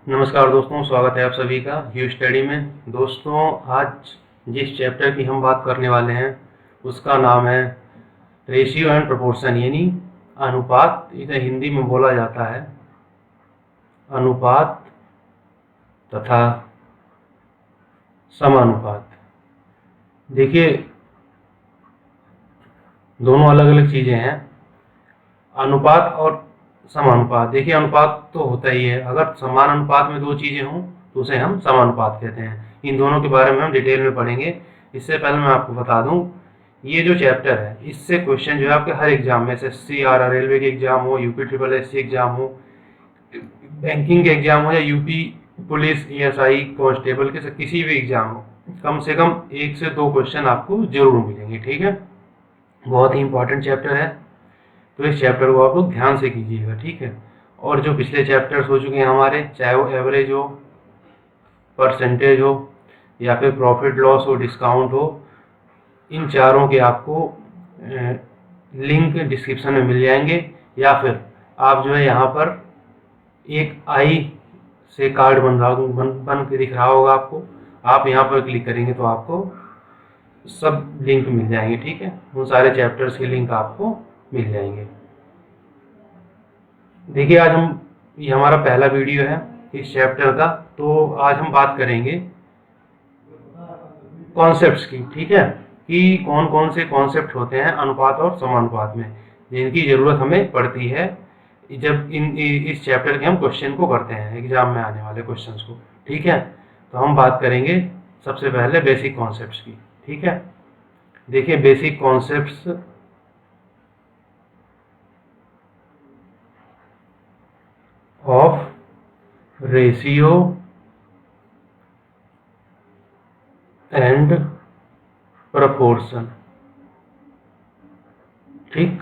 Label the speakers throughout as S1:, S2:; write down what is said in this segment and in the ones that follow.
S1: नमस्कार दोस्तों, स्वागत है आप सभी का यू स्टडी में। दोस्तों, आज जिस चैप्टर की हम बात करने वाले हैं उसका नाम है रेशियो एंड प्रोपोर्शन, यानी अनुपात। इसे हिंदी में बोला जाता है अनुपात तथा समानुपात। देखिए, दोनों अलग अलग चीज़ें हैं, अनुपात और समानुपात। देखिए, अनुपात तो होता ही है, अगर समान अनुपात में दो चीज़ें हों तो उसे हम समानुपात कहते हैं। इन दोनों के बारे में हम डिटेल में पढ़ेंगे। इससे पहले मैं आपको बता दूं, ये जो चैप्टर है इससे क्वेश्चन जो है आपके हर एग्जाम में, एसएससी, आरआर, रेलवे के एग्जाम हो, यूपी ट्रिपल एससी एग्जाम हो, बैंकिंग के एग्जाम हो, या यूपी पुलिस, एएसआई, कांस्टेबल के किसी भी एग्जाम हो, कम से कम 1 से 2 क्वेश्चन आपको जरूर मिलेंगे। ठीक है, बहुत ही इंपॉर्टेंट चैप्टर है, तो इस चैप्टर को आप लोग ध्यान से कीजिएगा। ठीक है, और जो पिछले चैप्टर्स हो चुके हैं हमारे, चाहे वो एवरेज हो, परसेंटेज हो, या फिर प्रॉफिट लॉस हो, डिस्काउंट हो, इन चारों के आपको लिंक डिस्क्रिप्शन में मिल जाएंगे, या फिर आप जो है यहाँ पर एक आई से कार्ड बन के दिख रहा होगा आपको, आप यहाँ पर क्लिक करेंगे तो आपको सब लिंक मिल जाएंगे। ठीक है, उन सारे चैप्टर्स के लिंक आपको मिल जाएंगे। देखिए, आज ये हमारा पहला वीडियो है इस चैप्टर का, तो आज हम बात करेंगे कॉन्सेप्ट्स की। ठीक है, कि कौन कौन से कॉन्सेप्ट होते हैं अनुपात और समानुपात में, जिनकी ज़रूरत हमें पड़ती है जब इस चैप्टर के हम क्वेश्चन को करते हैं, एग्जाम में आने वाले क्वेश्चंस को। ठीक है, तो हम बात करेंगे सबसे पहले बेसिक कॉन्सेप्ट्स की। ठीक है, देखिए, basic concepts of ratio and proportion. ठीक,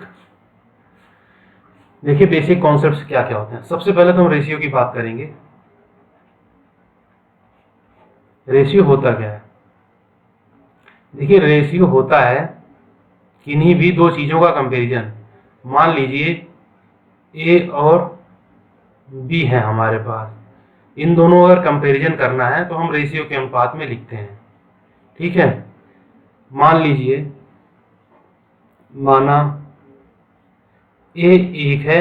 S1: देखिए, बेसिक कॉन्सेप्ट्स क्या क्या होते हैं। सबसे पहले तो हम रेशियो की बात करेंगे। रेशियो होता क्या है? देखिए, रेशियो होता है किन्हीं भी दो चीज़ों का कंपैरिजन। मान लीजिए ए और बी है हमारे पास, इन दोनों अगर कंपैरिजन करना है तो हम रेशियो के अनुपात में लिखते हैं। ठीक है, मान लीजिए, माना ए 1 है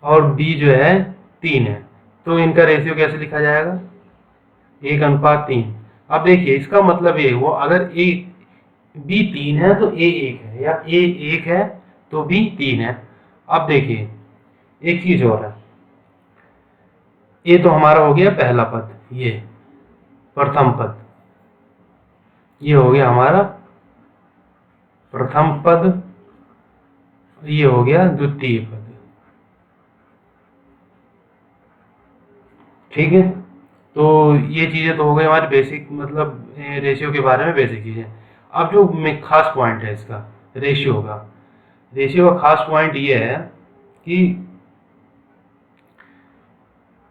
S1: और बी जो है 3 है, तो इनका रेशियो कैसे लिखा जाएगा? 1:3। अब देखिए, इसका मतलब ये हुआ, अगर ए बी 3 है तो ए 1 है, या ए 1 है तो बी 3 है। अब देखिए, एक चीज और है, ये तो हमारा हो गया पहला पद, ये प्रथम पद, ये हो गया हमारा प्रथम पद, ये हो गया द्वितीय पद। ठीक है, तो ये चीजें तो हो गई हमारी बेसिक, मतलब रेशियो के बारे में बेसिक चीजें। अब जो खास पॉइंट है इसका, रेशियो का खास पॉइंट ये है कि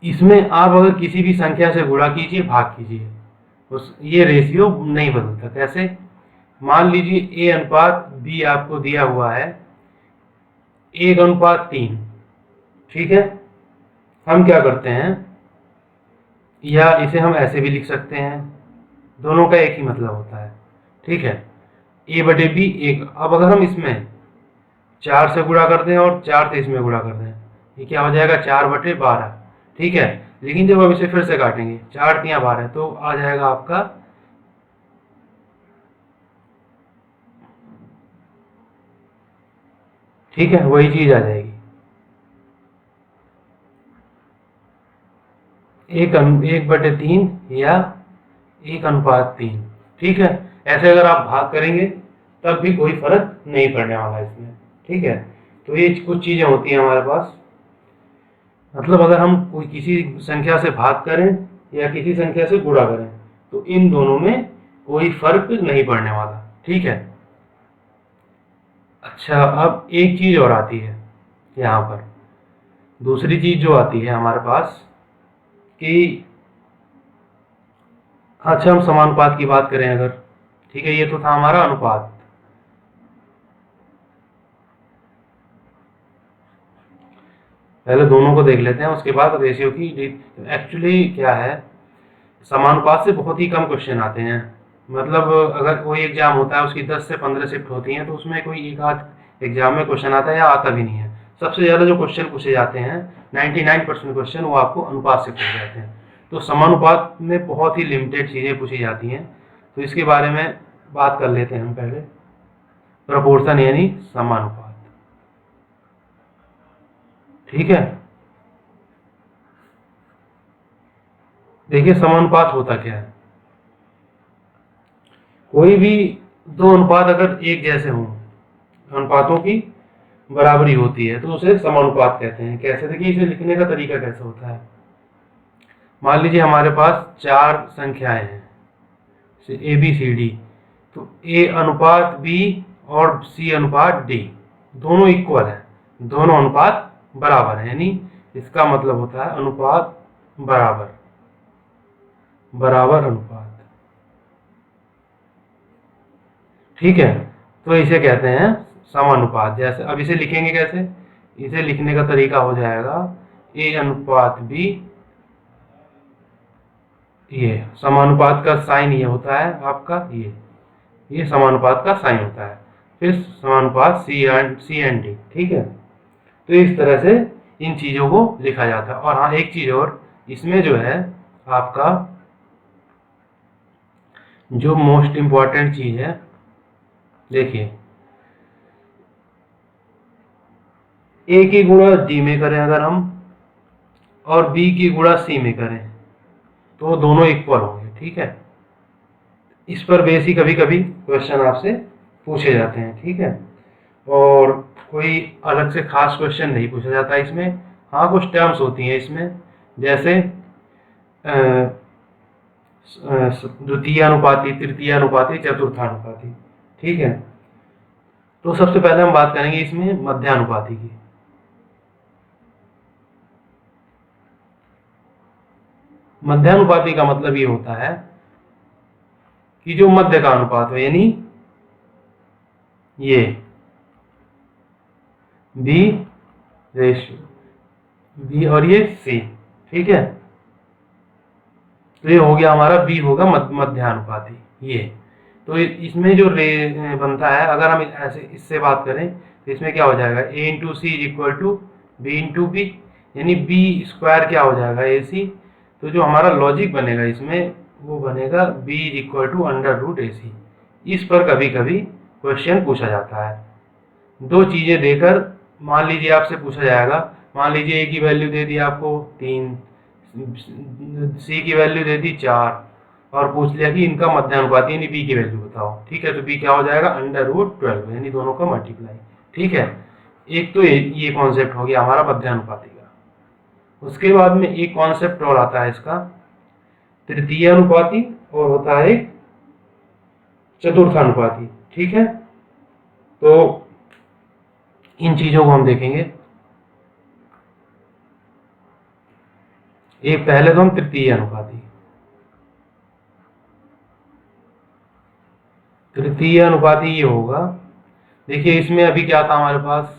S1: इसमें आप अगर किसी भी संख्या से गुणा कीजिए, भाग कीजिए, उस ये रेशियो नहीं बदलता। कैसे? मान लीजिए ए अनुपात बी आपको दिया हुआ है 1:3। ठीक है, हम क्या करते हैं, या इसे हम ऐसे भी लिख सकते हैं, दोनों का एक ही मतलब होता है। ठीक है, A/B 1। अब अगर हम इसमें 4 से गुणा कर दें और 4 से इसमें गुणा कर दें, ये क्या हो जाएगा? 4/12। ठीक है, लेकिन जब अब इसे फिर से काटेंगे, 4 तिया 12, तो आ जाएगा आपका ठीक है, वही चीज आ जाएगी 1/3 या 1:3। ठीक है, ऐसे अगर आप भाग करेंगे तब भी कोई फर्क नहीं पड़ने वाला इसमें। ठीक है, तो ये कुछ चीजें होती हैं हमारे पास, मतलब अगर हम कोई किसी संख्या से भाग करें या किसी संख्या से गुणा करें तो इन दोनों में कोई फर्क नहीं पड़ने वाला। ठीक है, अच्छा, अब एक चीज और आती है यहाँ पर, दूसरी चीज जो आती है हमारे पास कि, अच्छा, हम समानुपात की बात करें अगर, ठीक है, ये तो था हमारा अनुपात। पहले दोनों को देख लेते हैं, उसके बाद रेशियो की। एक्चुअली क्या है, समानुपात से बहुत ही कम क्वेश्चन आते हैं। मतलब अगर कोई एग्जाम होता है उसकी 10 से 15 शिफ्ट होती हैं, तो उसमें कोई एक आध एग्जाम में क्वेश्चन आता है या आता भी नहीं है। सबसे ज़्यादा जो क्वेश्चन पूछे जाते हैं 99% क्वेश्चन वो आपको अनुपात से पूछे जाते हैं। तो समानुपात में बहुत ही लिमिटेड चीज़ें पूछी जाती हैं, तो इसके बारे में बात कर लेते हैं हम पहले। प्रपोर्शन यानी समानुपात, ठीक है। देखिए समानुपात होता क्या है। कोई भी दो अनुपात अगर एक जैसे हों, अनुपातों की बराबरी होती है, तो उसे समानुपात कहते हैं। कैसे, देखिए इसे लिखने का तरीका कैसे होता है। मान लीजिए हमारे पास चार संख्याएं हैं, ए बी सी डी, तो ए अनुपात बी और सी अनुपात डी दोनों इक्वल है, दोनों अनुपात बराबर है। यानी इसका मतलब होता है अनुपात बराबर, बराबर अनुपात, ठीक है। तो इसे कहते हैं समानुपात। जैसे अब इसे लिखेंगे कैसे, इसे लिखने का तरीका हो जाएगा ए अनुपात बी, ये समानुपात का साइन ये होता है आपका, ये समानुपात का साइन होता है। फिर समानुपात सी एंड डी, ठीक है। तो इस तरह से इन चीजों को लिखा जाता है। और हाँ एक चीज और, इसमें जो है आपका जो मोस्ट इंपॉर्टेंट चीज है, देखिए ए की गुणा डी में करें अगर हम, और बी की गुणा सी में करें, तो दोनों इक्वल होंगे, ठीक है। इस पर बेस ही कभी कभी क्वेश्चन आपसे पूछे जाते हैं, ठीक है। और कोई अलग से खास क्वेश्चन नहीं पूछा जाता इसमें। हाँ कुछ टर्म्स होती हैं इसमें, जैसे द्वितीय अनुपाती, तृतीय अनुपाती, चतुर्थानुपाती, ठीक है। तो सबसे पहले हम बात करेंगे इसमें मध्यानुपाती की। मध्यानुपाती का मतलब ये होता है कि जो मध्य का अनुपात हो, यानी ये बी रेशियो बी और ये सी, ठीक है। तो ये हो गया हमारा बी होगा मध्यानुपाती, ये। तो इसमें जो रे बनता है, अगर हम ऐसे इससे बात करें तो इसमें क्या हो जाएगा, A into C is equal to B into B, यानी बी स्क्वायर क्या हो जाएगा, ए सी। तो जो हमारा लॉजिक बनेगा इसमें वो बनेगा B is equal to under root A C. इस पर कभी कभी क्वेश्चन पूछा जाता है। दो चीजें देकर मान लीजिए आपसे पूछा जाएगा, मान लीजिए ए की वैल्यू दे दी आपको 3, सी की वैल्यू दे दी 4, और पूछ लिया कि इनका मध्यानुपाती यानी बी की वैल्यू बताओ, ठीक है। तो बी क्या हो जाएगा, अंडर रूट 12, यानी दोनों का मल्टीप्लाई, ठीक है। एक तो ये कॉन्सेप्ट हो गया हमारा मध्यानुपाती का। उसके बाद में एक कॉन्सेप्ट और आता है इसका, तृतीय अनुपाती, और होता है एक चतुर्थानुपाती, ठीक है। तो इन चीजों को हम देखेंगे। एक पहले तो हम तृतीय अनुपाती, तृतीय अनुपाती ये होगा, देखिए इसमें अभी क्या था हमारे पास,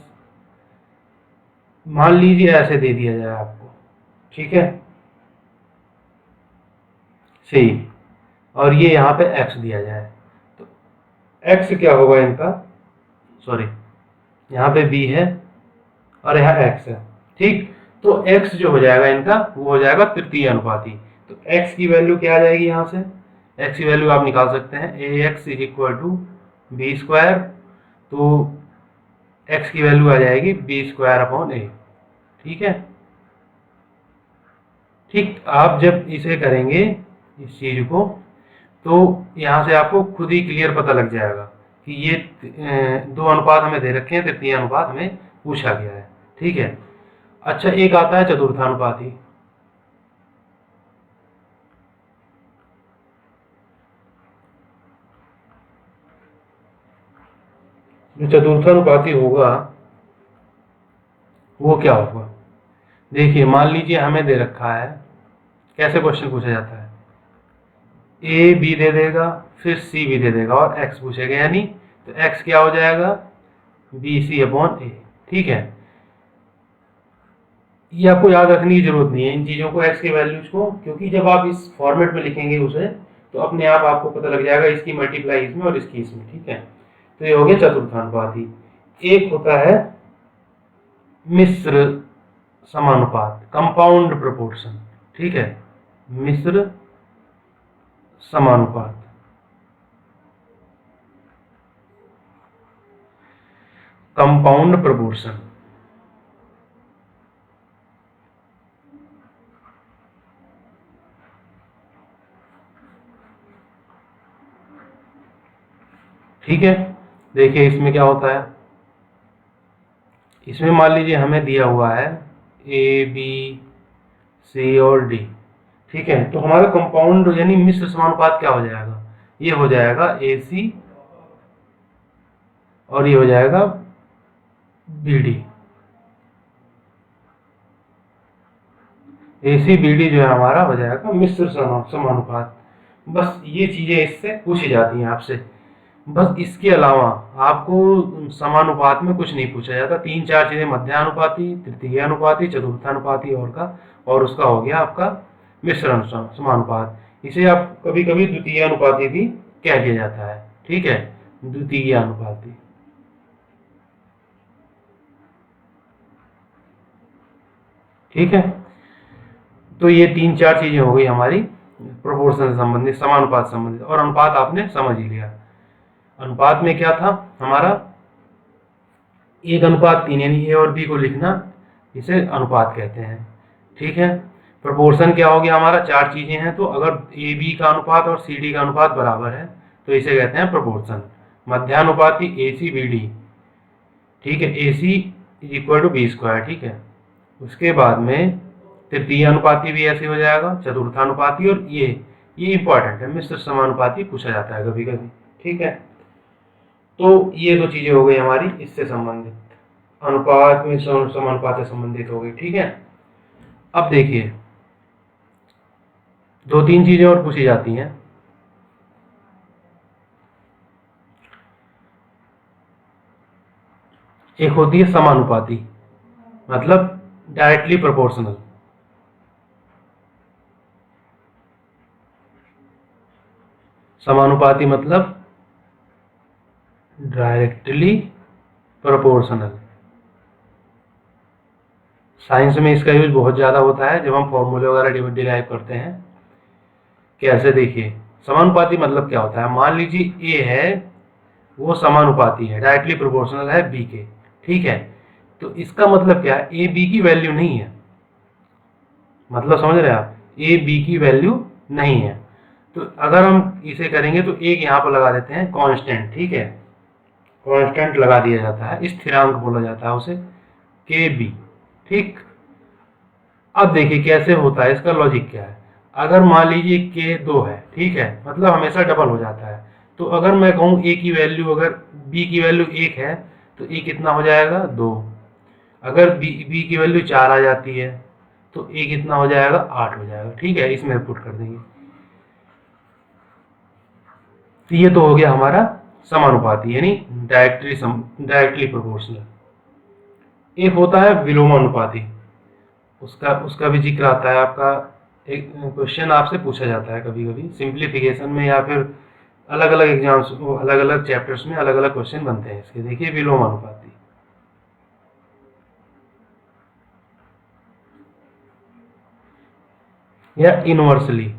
S1: मान लीजिए ऐसे दे दिया जाए आपको, ठीक है, सी, और ये यहाँ पे x दिया जाए, तो x क्या होगा इनका, सॉरी यहाँ पे b है और यहाँ x है, ठीक। तो x जो हो जाएगा इनका वो हो जाएगा तृतीय अनुपाती। तो x की वैल्यू क्या आ जाएगी, यहाँ से x की वैल्यू आप निकाल सकते हैं, ax is equal to B square. तो x की वैल्यू आ जाएगी बी स्क्वायर अपॉन ए, ठीक है। ठीक, आप जब इसे करेंगे इस चीज को, तो यहाँ से आपको खुद ही क्लियर पता लग जाएगा कि ये दो अनुपात हमें दे रखे हैं, तृतीय अनुपात हमें पूछा गया है, ठीक है। अच्छा एक आता है चतुर्थानुपाती। जो चतुर्थानुपाती होगा वो क्या होगा, देखिए मान लीजिए हमें दे रखा है, कैसे क्वेश्चन पूछा जाता है, ए बी दे देगा, फिर सी भी दे देगा और एक्स पूछेगा, यानी तो एक्स क्या हो जाएगा, बी सी अपॉन ए, ठीक है। ये आपको याद रखने की जरूरत नहीं है इन चीज़ों को, एक्स के वैल्यूज को, क्योंकि जब आप इस फॉर्मेट में लिखेंगे उसे तो अपने आप आपको पता लग जाएगा इसकी मल्टीप्लाई इसमें और इसकी इसमें, ठीक है। तो ये हो गया चतुर्थानुपाती। एक होता है मिश्र समानुपात, कंपाउंड प्रोपोर्शन, ठीक है, मिश्र समानुपात। कंपाउंड प्रोपोर्शन, ठीक है। देखिए इसमें क्या होता है, इसमें मान लीजिए हमें दिया हुआ है ए बी सी और डी, ठीक है। तो हमारा कंपाउंड यानी मिश्र समानुपात क्या हो जाएगा, ये हो जाएगा ए सी और ये हो जाएगा बी डी। ए सी बी डी जो है हमारा हो जाएगा मिश्र समानुपात। बस ये चीजें इससे पूछी जाती हैं आपसे, बस इसके अलावा आपको समानुपात में कुछ नहीं पूछा जाता। तीन चार चीजें, मध्यानुपाती, तृतीयानुपाती, चतुर्थानुपाती और उसका हो गया आपका मिश्रण समानुपात। इसे आप कभी कभी द्वितीय अनुपाती भी कह दिया जाता है, ठीक है, द्वितीय अनुपाती। ठीक है, तो ये तीन चार चीजें हो गई हमारी प्रोपोर्शन से संबंधित, समानुपात संबंधित। और अनुपात आपने समझ ही लिया। अनुपात में क्या था हमारा, 1:3 यानी ए और बी को लिखना, इसे अनुपात कहते हैं, ठीक है। प्रोपोर्शन क्या हो गया हमारा, चार चीजें हैं, तो अगर ए बी का अनुपात और सी डी का अनुपात बराबर है तो इसे कहते हैं प्रोपोर्शन। मध्यानुपाती ए सी बी डी, ठीक है, ए सी इक्वल टू बी स्क्वायर, ठीक है। उसके बाद में तृतीय अनुपाती भी ऐसे हो जाएगा, चतुर्थानुपाती, और ये इंपॉर्टेंट है, मिश्र समानुपाती पूछा जाता है कभी कभी, ठीक है। तो ये दो चीजें हो गई हमारी इससे संबंधित, अनुपात में समानुपात से संबंधित हो गई, ठीक है। अब देखिए दो तीन चीजें और पूछी जाती हैं। एक होती है समानुपाती, मतलब डायरेक्टली प्रोपोर्शनल। समानुपाती मतलब डायरेक्टली प्रोपोर्शनल। साइंस में इसका यूज बहुत ज़्यादा होता है जब हम फॉर्मूले वगैरह डिराइव करते हैं। कैसे, देखिए समानुपाती मतलब क्या होता है, मान लीजिए ए है वो समानुपाती है, डायरेक्टली प्रोपोर्शनल है बी के, ठीक है। तो इसका मतलब क्या है, ए बी की वैल्यू नहीं है, मतलब समझ रहे हैं आप, ए बी की वैल्यू नहीं है। तो अगर हम इसे करेंगे तो एक यहाँ पर लगा देते हैं कांस्टेंट, ठीक है, कांस्टेंट लगा दिया जाता है, स्थिरांक बोला जाता है उसे, के बी, ठीक। अब देखिए कैसे होता है, इसका लॉजिक क्या है। अगर मान लीजिए के 2 है, ठीक है, मतलब हमेशा डबल हो जाता है। तो अगर मैं कहूँ ए की वैल्यू, अगर बी की वैल्यू 1 है तो ए कितना हो जाएगा 2। अगर बी की वैल्यू 4 आ जाती है तो ए कितना हो जाएगा 8 हो जाएगा, ठीक है, इसमें पुट कर देंगे। तो ये तो हो गया हमारा समानुपाती यानी डायरेक्टली प्रोपोर्शनल। एक होता है विलोमानुपाती, उसका भी जिक्र आता है आपका, एक क्वेश्चन आपसे पूछा जाता है कभी कभी सिंप्लीफिकेशन में, या फिर अलग अलग एग्जाम्स, अलग अलग चैप्टर्स में अलग अलग क्वेश्चन बनते हैं इसके। देखिए विलोमानुपाती, या इनवर्सली,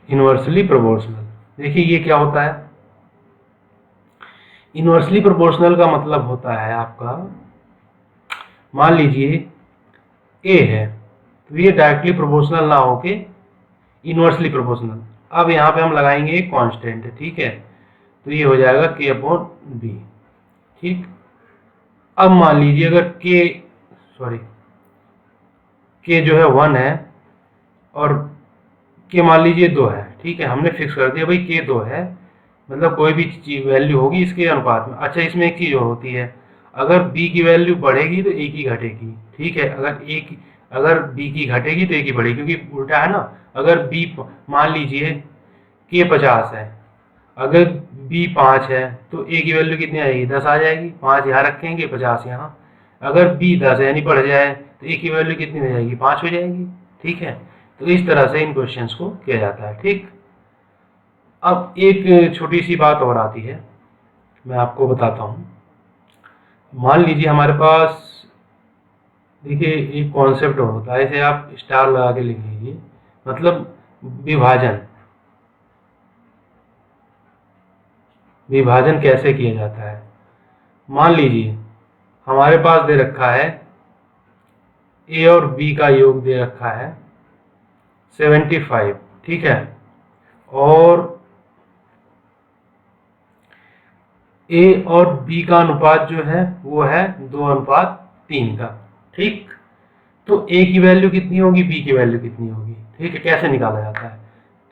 S1: इनवर्सली प्रोपोर्शनल। देखिए ये क्या होता है, इनवर्सली प्रोपोर्शनल का मतलब होता है आपका, मान लीजिए ए है तो ये डायरेक्टली प्रोपोर्शनल ना होके इनवर्सली प्रोपोर्शनल। अब यहाँ पे हम लगाएंगे एक कांस्टेंट, ठीक है, तो ये हो जाएगा के अपॉन बी, ठीक। अब मान लीजिए अगर के जो है 1 है और के मान लीजिए 2 है, ठीक है, हमने फिक्स कर दिया भाई के 2 है, मतलब कोई भी वैल्यू होगी इसके अनुपात में। अच्छा इसमें एक चीज और होती है, अगर बी की वैल्यू बढ़ेगी तो ए की घटेगी, ठीक है, अगर बी की घटेगी तो ए की बढ़ेगी, क्योंकि उल्टा है ना। अगर बी मान लीजिए के 50 है, अगर बी 5 है तो ए की वैल्यू कितनी आएगी, 10 आ जाएगी। 5 यहाँ रखेंगे, 50 यहाँ। अगर बी 10 है यानी बढ़ जाए तो ए की वैल्यू कितनी हो जाएगी, 5 हो जाएगी। ठीक है, तो इस तरह से इन क्वेश्चंस को किया जाता है। ठीक, अब एक छोटी सी बात और आती है, मैं आपको बताता हूँ। मान लीजिए हमारे पास, देखिए एक कॉन्सेप्ट होता है, इसे आप स्टार लगा के लिख लीजिए, मतलब विभाजन। विभाजन कैसे किया जाता है, मान लीजिए हमारे पास दे रखा है ए और बी का योग दे रखा है 75, ठीक है, और ए और बी का अनुपात जो है वो है 2:3 का। ठीक, तो ए की वैल्यू कितनी होगी, बी की वैल्यू कितनी होगी। ठीक है, कैसे निकाला जाता है,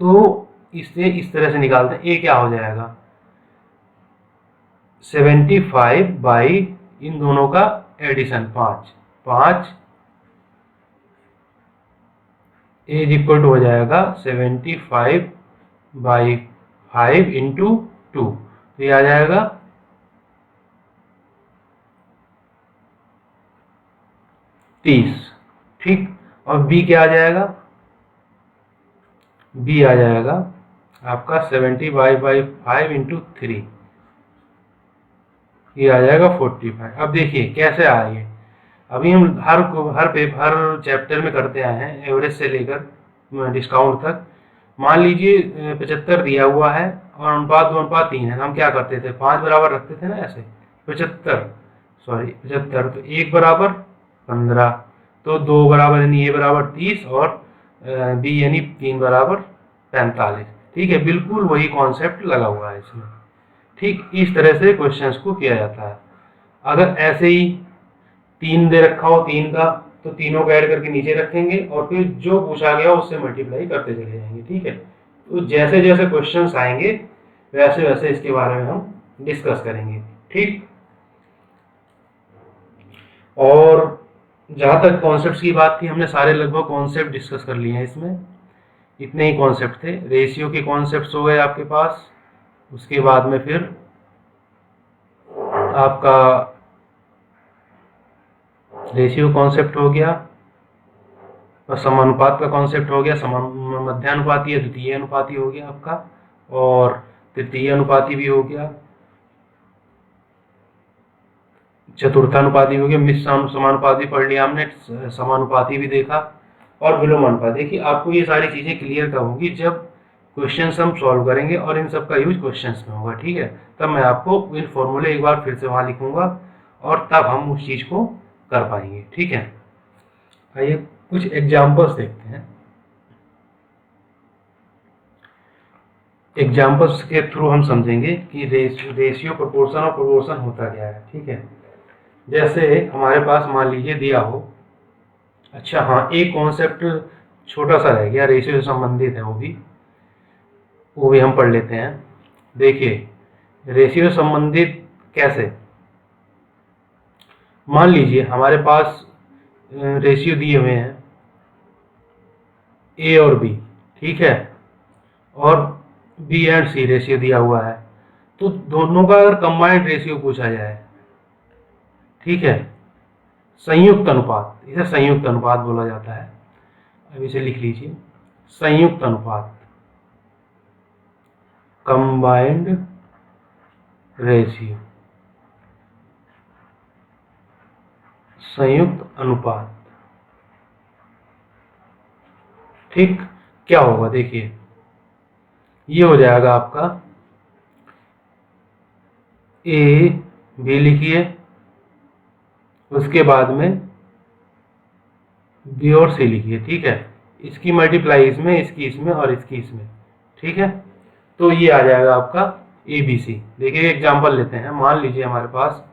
S1: तो इसे इस तरह से निकालते हैं। ए क्या हो जाएगा, 75 बाई इन दोनों का एडिशन 5 इज इक्वल टू हो जाएगा 75 बाई 5 इंटू 2, तो ये आ जाएगा 30। ठीक, और बी क्या आ जाएगा, बी आ जाएगा आपका 70 बाई 5 इंटू 3, ये आ जाएगा 45। अब देखिए कैसे आया ये, अभी हम हर चैप्टर में करते आए हैं, एवरेज से लेकर डिस्काउंट तक। मान लीजिए 75 दिया हुआ है और अनुपात 2:3 है, हम क्या करते थे, 5 बराबर रखते थे ना ऐसे। 75 तो 1 बराबर 15, तो 2 बराबर यानी ए बराबर 30 और बी यानी 3 बराबर 45। ठीक है, बिल्कुल वही कॉन्सेप्ट लगा हुआ है इसमें। ठीक, इस तरह से क्वेश्चंस को किया जाता है। अगर ऐसे ही 3 दे रखा हो 3 का, तो तीनों को ऐड करके नीचे रखेंगे और फिर जो पूछा गया उससे मल्टीप्लाई करते चले जाएंगे। ठीक है, तो जैसे जैसे क्वेश्चंस आएंगे वैसे वैसे इसके बारे में हम डिस्कस करेंगे। ठीक, और जहाँ तक कॉन्सेप्ट्स की बात थी, हमने सारे लगभग कॉन्सेप्ट डिस्कस कर लिए हैं इसमें। इतने ही कॉन्सेप्ट थे। रेशियो के कॉन्सेप्ट्स हो गए आपके पास, उसके बाद में फिर आपका रेशियो कॉन्सेप्ट हो गया और समानुपात का कॉन्सेप्ट हो गया। मध्यानुपाती या द्वितीय अनुपाती हो गया आपका, और तृतीय अनुपाती भी हो गया, चतुर्थानुपाती हो गया, मिश्र समानुपाती पढ़ लिया हमने, समानुपाती भी देखा, और विलोमानुपाती। देखिए आपको ये सारी चीजें क्लियर कब होगी, जब क्वेश्चंस हम सॉल्व करेंगे और इन सब का यूज क्वेश्चंस में होगा। ठीक है, तब मैं आपको इन फॉर्मूले एक बार फिर से वहां लिखूंगा और तब हम उस चीज को कर पाएंगे। ठीक है, आइए कुछ एग्जाम्पल्स देखते हैं। एग्जाम्पल्स के थ्रू हम समझेंगे कि रेशियो, प्रोपोर्शन और प्रोपोर्शन होता क्या है। ठीक है, जैसे हमारे पास मान लीजिए दिया हो, अच्छा हाँ, एक कॉन्सेप्ट छोटा सा रह गया, रेशियो से संबंधित है, वो भी हम पढ़ लेते हैं। देखिए रेशियो से संबंधित कैसे, मान लीजिए हमारे पास रेशियो दिए हुए हैं ए और बी, ठीक है, और बी एंड सी रेशियो दिया हुआ है, तो दोनों का अगर कंबाइंड रेशियो पूछा जाए, ठीक है, संयुक्त अनुपात, इसे संयुक्त अनुपात बोला जाता है। अब इसे लिख लीजिए, संयुक्त अनुपात, कंबाइंड रेशियो, संयुक्त अनुपात। ठीक, क्या होगा देखिए, ये हो जाएगा आपका ए बी लिखिए, उसके बाद में बी और सी लिखिए। ठीक है, इसकी मल्टीप्लाई इसमें, इसकी इसमें और इसकी इसमें। ठीक है, तो ये आ जाएगा आपका ए बी सी। देखिए एग्जांपल लेते हैं, मान लीजिए हमारे पास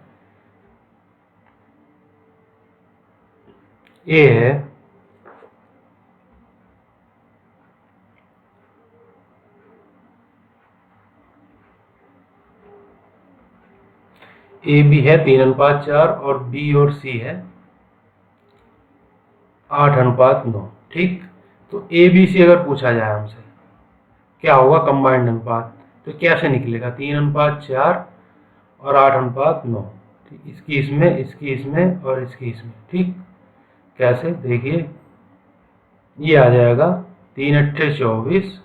S1: ए है, ए बी है 3:4 और बी और सी है 8:9। ठीक, तो ए बी सी अगर पूछा जाए हमसे, क्या होगा कंबाइंड अनुपात, तो कैसे निकलेगा? 3:4 और 8:9। ठीक, इसकी इसमें, इसकी इसमें और इसकी इसमें। ठीक, कैसे? देखिए, ये आ जाएगा 3 अट्ठे 24,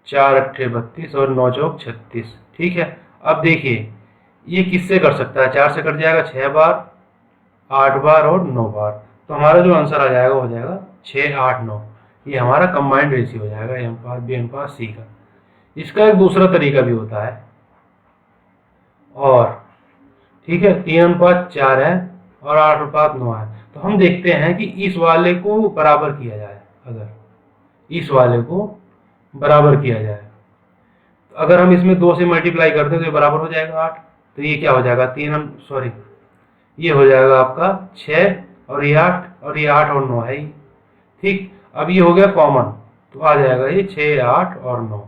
S1: 4 अट्ठे 32 और 9 चौक 36। ठीक है, अब देखिए ये किससे कर सकता है? 4 से कट जाएगा 6 बार, 8 बार और 9 बार। तो हमारा जो आंसर आ जाएगा हो जाएगा 6, 8, 9। ये हमारा कंबाइंड रेशियो हो जाएगा A अनुपात B अनुपात C का। इसका एक दूसरा तरीका भी होता है, और ठीक है, 3:4 है और 8:9 है। तो हम देखते हैं कि इस वाले को बराबर किया जाए। अगर इस वाले को बराबर किया जाए, तो अगर हम इसमें 2 से मल्टीप्लाई करते हैं तो ये बराबर हो जाएगा 8। तो ये क्या हो जाएगा? ये हो जाएगा आपका 6 और ये 8 और ये 8 और 9 है ही। ठीक, अब ये हो गया कॉमन, तो आ जाएगा ये 6, 8 और 9।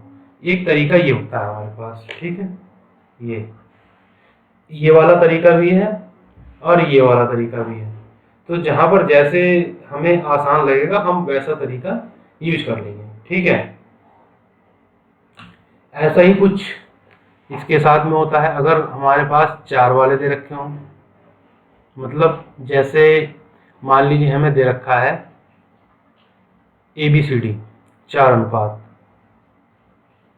S1: एक तरीका ये होता है हमारे पास। ठीक है, ये वाला तरीका भी है और ये वाला तरीका भी है। तो जहां पर जैसे हमें आसान लगेगा हम वैसा तरीका यूज कर लेंगे। ठीक है, ऐसा ही कुछ इसके साथ में होता है। अगर हमारे पास 4 वाले दे रखे हों, मतलब जैसे मान लीजिए हमें दे रखा है ABCD 4 अनुपात,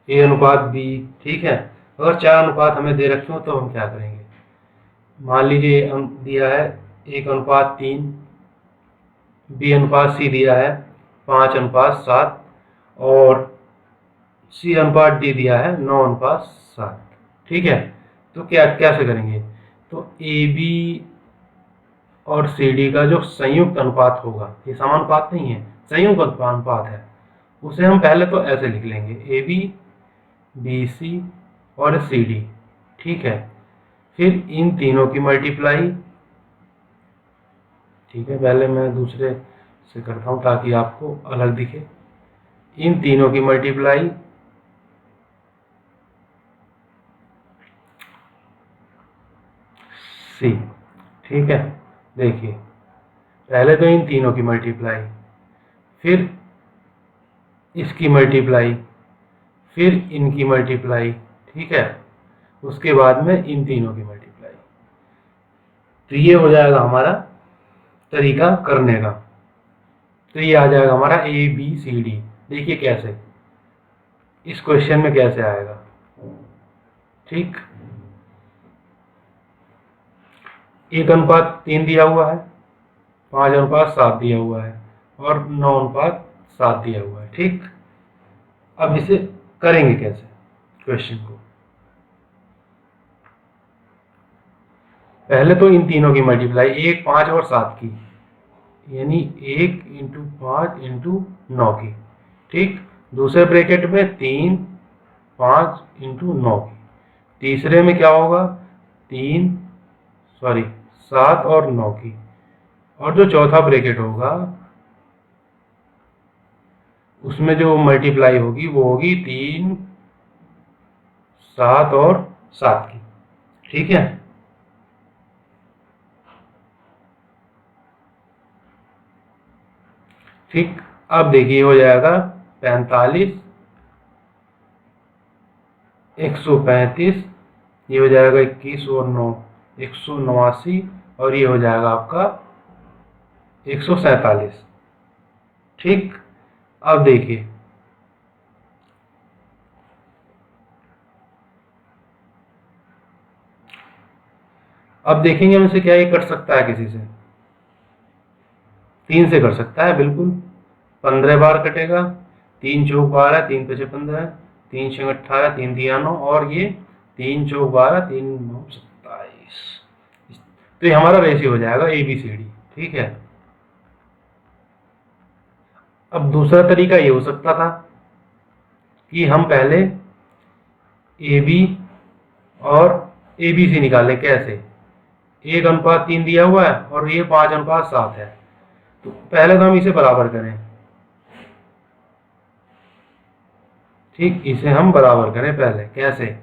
S1: A अनुपात B। ठीक है, अगर 4 अनुपात हमें दे रखे हो तो हम क्या करेंगे? मान लीजिए दिया है 1:3, B अनुपात C दिया है 5:7 और C अनुपात D दिया है 9:7। ठीक है, तो क्या कैसे करेंगे? तो AB और CD का जो संयुक्त अनुपात होगा, ये समानुपात नहीं है, संयुक्त अनुपात है, उसे हम पहले तो ऐसे लिख लेंगे AB, BC और CD। ठीक है, फिर इन तीनों की मल्टीप्लाई। ठीक है, पहले मैं दूसरे से करता हूं ताकि आपको अलग दिखे। इन तीनों की मल्टीप्लाई C। ठीक है, देखिए पहले तो इन तीनों की मल्टीप्लाई, फिर इसकी मल्टीप्लाई, फिर इनकी मल्टीप्लाई। ठीक है, उसके बाद में इन तीनों की मल्टीप्लाई। तो ये हो जाएगा हमारा तरीका करने का। तो ये आ जाएगा हमारा ABCD। देखिए कैसे, इस क्वेश्चन में कैसे आएगा। ठीक, 1:3 दिया हुआ है, 5:7 दिया हुआ है और 9:7 दिया हुआ है। ठीक, अब इसे करेंगे कैसे क्वेश्चन को? पहले तो इन तीनों की मल्टीप्लाई 1, 5 और 7 की, यानी 1 × 5 × 9 की। ठीक, दूसरे ब्रैकेट में 3, 5 × 9 की। तीसरे में क्या होगा? 7 और 9 की। और जो चौथा ब्रैकेट होगा उसमें जो मल्टीप्लाई होगी वो होगी 3, 7 और 7 की। ठीक है, ठीक, अब देखिए हो जाएगा 45, 135, ये हो जाएगा 21 और 9 189 और ये हो जाएगा आपका 147। ठीक, अब देखिए अब देखेंगे हम इसे क्या ये कट सकता है किसी से? 3 से कर सकता है बिल्कुल। 15 बार कटेगा, 3 चौक 12, 3 5 15, 3 6 18, 3 दिया 9 और ये 3 चौक 12, 3 9 27। तो ये हमारा रेशियो हो जाएगा ABCD। ठीक है, अब दूसरा तरीका ये हो सकता था कि हम पहले AB और ABC निकालें। कैसे? 1:3 दिया हुआ है और ये 5:7 है, तो पहले तो हम इसे बराबर करें। ठीक, इसे हम बराबर करें पहले। कैसे?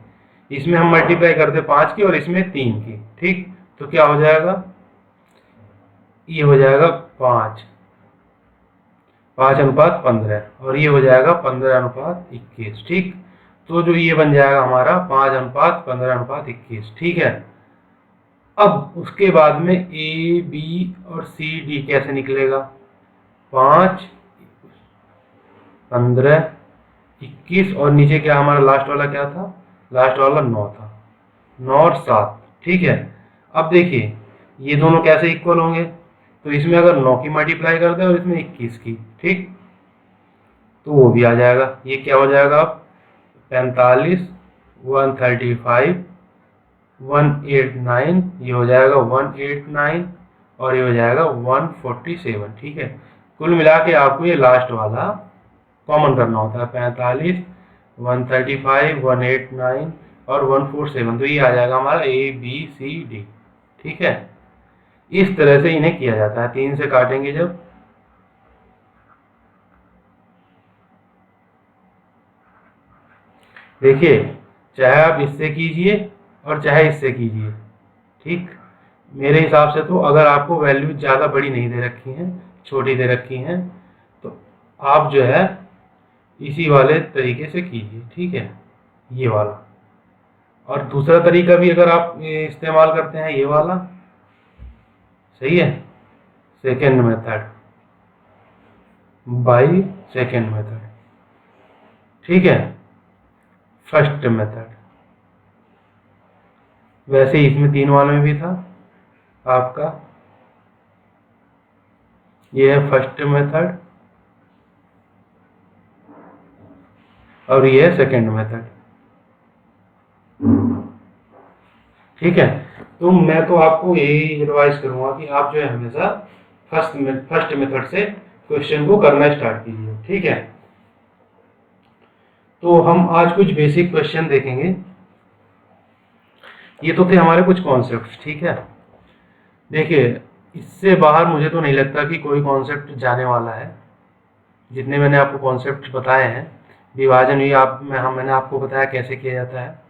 S1: इसमें हम मल्टीप्लाई करते 5 की और इसमें 3 की। ठीक, तो क्या हो जाएगा? ये हो जाएगा 5, 5:15 और ये हो जाएगा 15:21। ठीक, तो जो ये बन जाएगा हमारा 5:15:21। ठीक है। अब उसके बाद में ए बी और सी डी कैसे निकलेगा? 5, 15, 21 और नीचे क्या हमारा लास्ट वाला क्या था? लास्ट वाला 9 था। 9 और 7। ठीक है। अब देखिए ये दोनों कैसे इक्वल होंगे? तो इसमें अगर 9 की मल्टीप्लाई कर दें और इसमें 21 की, ठीक, तो वो भी आ जाएगा। ये क्या हो जाएगा? अब 45, 135, 189, ये हो जाएगा 189 और ये हो जाएगा 147। ठीक है। कुल मिला के आपको ये लास्ट वाला कॉमन करना होता है। 45, 135, 189 और 147। तो ये आ जाएगा हमारा ए बी सी डी। ठीक है। इस तरह से इन्हें किया जाता है। 3 से काटेंगे जब, देखिए चाहे आप इससे कीजिए और चाहे इससे कीजिए, ठीक, मेरे हिसाब से तो अगर आपको वैल्यू ज़्यादा बड़ी नहीं दे रखी हैं, छोटी दे रखी हैं, तो आप जो है इसी वाले तरीके से कीजिए। ठीक है, ये वाला। और दूसरा तरीका भी अगर आप इस्तेमाल करते हैं, ये वाला सही है, second method, by second method. ठीक है, फर्स्ट मेथड। वैसे ही इसमें 3 वाले में भी था आपका, ये है फर्स्ट मेथड और ये है सेकेंड मेथड। ठीक है। तो मैं तो आपको यही एडवाइस करूंगा कि आप जो है हमेशा फर्स्ट मेथड से क्वेश्चन को करना स्टार्ट कीजिए। ठीक है। तो हम आज कुछ बेसिक क्वेश्चन देखेंगे। ये तो थे हमारे कुछ कॉन्सेप्ट। ठीक है। देखिए इससे बाहर मुझे तो नहीं लगता कि कोई कॉन्सेप्ट जाने वाला है। जितने मैंने आपको कॉन्सेप्ट बताए हैं, विभाजन भी मैंने आपको बताया कैसे किया जाता है,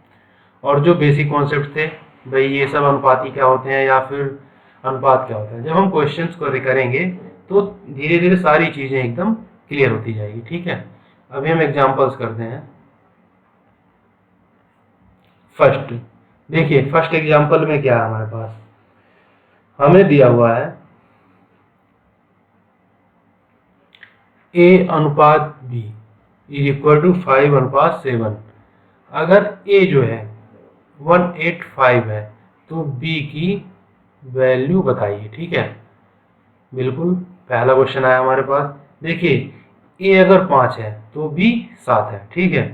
S1: और जो बेसिक कॉन्सेप्ट थे भाई ये सब अनुपाती क्या होते हैं या फिर अनुपात क्या होता है, जब हम क्वेश्चंस को करेंगे तो धीरे धीरे सारी चीज़ें एकदम क्लियर होती जाएगी। ठीक है। अभी हम एग्जांपल्स करते हैं। फर्स्ट, देखिए फर्स्ट एग्जांपल में क्या है हमारे पास, हमें दिया हुआ है A अनुपात B इज इक्वल टू 5:7। अगर A जो है 185 है तो B की वैल्यू बताइए। ठीक है, बिल्कुल पहला क्वेश्चन आया हमारे पास। देखिए A अगर 5 है तो B 7 है। ठीक है।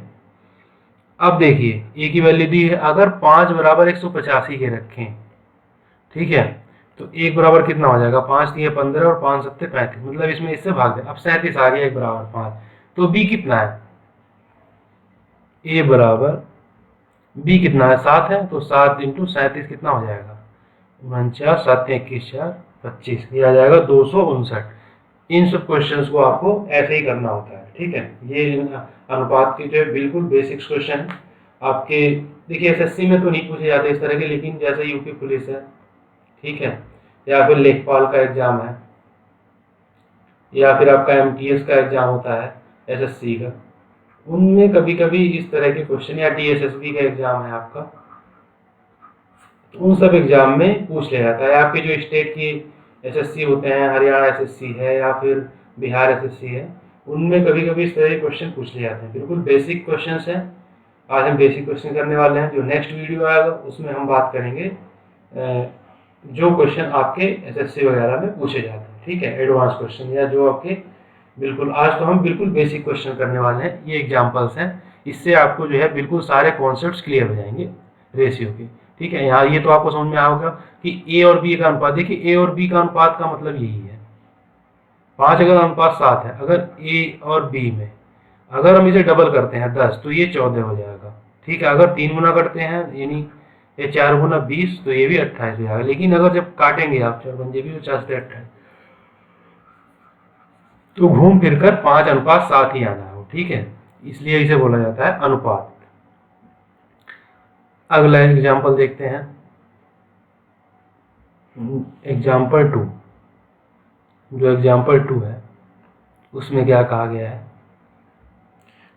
S1: अब देखिए A की वैल्यू दी है, अगर 5 बराबर 185 के रखें, ठीक है, तो 1 बराबर कितना हो जाएगा? 5 3 15 और 5 7 35, मतलब इसमें इससे भाग दे। अब 37 आ रही है 1 बराबर 5, तो B कितना है? A बराबर B कितना है? 7 है, तो 7 इंटू 37 कितना हो जाएगा? 49, 7 21 4 25, ये आ जाएगा 259। इन सब क्वेश्चंस को आपको ऐसे ही करना होता है। ठीक है। ये अनुपात के जो है बिल्कुल बेसिक्स क्वेश्चन है आपके। देखिए एसएससी में तो नहीं पूछे जाते इस तरह के, लेकिन जैसे यूपी पुलिस है, ठीक है, या फिर लेखपाल का एग्जाम है, या फिर आपका एमटीएस का एग्जाम होता है एसएससी का, उनमें कभी कभी इस तरह के क्वेश्चन, या टीएसएसबी का एग्जाम है आपका, तो उन सब एग्जाम में पूछ लिया जाता है। आपके जो स्टेट की एसएससी होते हैं, हरियाणा एसएससी है या फिर बिहार एसएससी है, उनमें कभी कभी इस तरह के क्वेश्चन पूछ लिए जाते हैं। बिल्कुल बेसिक क्वेश्चन हैं। आज हम बेसिक क्वेश्चन करने वाले हैं। जो नेक्स्ट वीडियो आएगा उसमें हम बात करेंगे जो क्वेश्चन आपके एसएससी वगैरह में पूछे जाते हैं। ठीक है, एडवांस क्वेश्चन, या जो आपके बिल्कुल, आज तो हम बिल्कुल बेसिक क्वेश्चन करने वाले हैं। ये एग्जाम्पल्स हैं, इससे आपको जो है बिल्कुल सारे कॉन्सेप्ट्स क्लियर हो जाएंगे रेशियो के। ठीक है, यहाँ ये तो आपको समझ में आएगा कि ए और बी का अनुपात। देखिए ए और बी का अनुपात का मतलब यही है, 5 अगर अनुपात 7 है, अगर ए और बी में अगर हम इसे डबल करते हैं 10, तो ये 14 हो जाएगा। ठीक है, अगर 3 गुना करते हैं यानी ये 4 गुना 20, तो ये भी 28 हो जाएगा। लेकिन अगर जब काटेंगे आप 4 पंजे भी 50 से 28, तो घूम फिर कर 5:7 ही आना हो। ठीक है, इसलिए इसे बोला जाता है अनुपात। अगला एग्जाम्पल देखते हैं, एग्जाम्पल 2। जो एग्जाम्पल 2 है उसमें क्या कहा गया है,